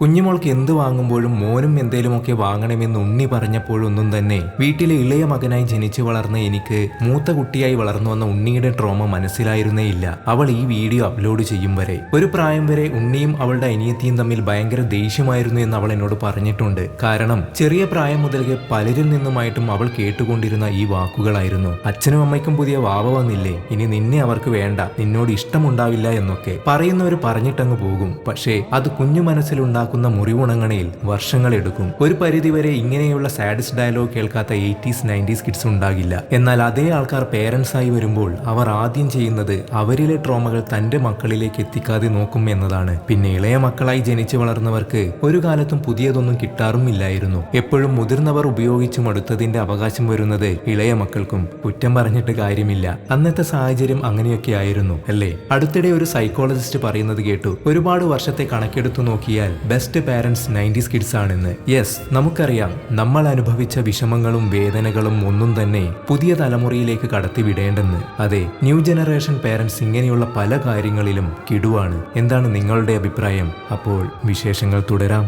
കുഞ്ഞുമോൾക്ക് എന്ത് വാങ്ങുമ്പോഴും മോനും എന്തേലുമൊക്കെ വാങ്ങണമെന്ന് ഉണ്ണി പറഞ്ഞപ്പോഴൊന്നും തന്നെ വീട്ടിലെ ഇളയ മകനായി ജനിച്ചു വളർന്ന എനിക്ക് മൂത്ത കുട്ടിയായി വളർന്നു വന്ന ഉണ്ണിയുടെ ട്രോമ മനസ്സിലായിരുന്നേയില്ല. അവൾ ഈ വീഡിയോ അപ്ലോഡ് ചെയ്യും വരെ ഒരു പ്രായം വരെ ഉണ്ണിയും അവളുടെ അനിയത്തിയും തമ്മിൽ ഭയങ്കര ദേഷ്യമായിരുന്നു എന്ന് അവൾ എന്നോട് പറഞ്ഞിട്ടുണ്ട്. കാരണം ചെറിയ പ്രായം മുതൽക്ക് പലരിൽ നിന്നുമായിട്ടും അവൾ കേട്ടുകൊണ്ടിരുന്ന ഈ വാക്കുകളായിരുന്നു: അച്ഛനും അമ്മയ്ക്കും പുതിയ വാവ വന്നില്ലേ, ഇനി നിന്നെ അവർക്ക് വേണ്ട, നിന്നോട് ഇഷ്ടമുണ്ടാവില്ല എന്നൊക്കെ പറയുന്നവർ പറഞ്ഞിട്ടങ്ങ് പോകും. പക്ഷേ അത് കുഞ്ഞു മനസ്സിലുണ്ടാകും മുറിവുണങ്ങണയിൽ വർഷങ്ങളെടുക്കും. ഒരു പരിധിവരെ ഇങ്ങനെയുള്ള സാഡസ്റ്റ് ഡയലോഗ് കേൾക്കാത്ത 80s 90s കിഡ്സ് ഉണ്ടാകില്ല. എന്നാൽ അതേ ആൾക്കാർ പേരൻസ് ആയി വരുമ്പോൾ അവർ ആദ്യം ചെയ്യുന്നത് അവരിലെ ട്രോമകൾ തന്റെ മക്കളിലേക്ക് എത്തിക്കാതെ നോക്കും എന്നതാണ്. പിന്നെ ഇളയ മക്കളായി ജനിച്ചു വളർന്നവർക്ക് ഒരു കാലത്തും പുതിയതൊന്നും കിട്ടാറുമില്ലായിരുന്നു. എപ്പോഴും മുതിർന്നവർ ഉപയോഗിച്ചു മടുത്തതിന്റെ അവകാശം വരുന്നത് ഇളയ മക്കൾക്കും. കുറ്റം പറഞ്ഞിട്ട് കാര്യമില്ല, അന്നത്തെ സാഹചര്യം അങ്ങനെയൊക്കെ ആയിരുന്നു അല്ലേ? അടുത്തിടെ ഒരു സൈക്കോളജിസ്റ്റ് പറയുന്നത് കേട്ടു, ഒരുപാട് വർഷത്തെ കണക്കെടുത്തു നോക്കിയാൽ ബെസ്റ്റ് പാരന്റ്സ് 90s കിഡ്സ് ആണെന്ന്. യെസ്, നമുക്കറിയാം നമ്മൾ അനുഭവിച്ച വിഷമങ്ങളും വേദനകളും ഒന്നും തന്നെ പുതിയ തലമുറയിലേക്ക് കടത്തിവിടേണ്ടെന്ന്. അതെ, ന്യൂ ജനറേഷൻ പാരന്റ്സ് ഇങ്ങനെയുള്ള പല കാര്യങ്ങളിലും കിടുവാണ്. എന്താണ് നിങ്ങളുടെ അഭിപ്രായം? അപ്പോൾ വിശേഷങ്ങൾ തുടരാം.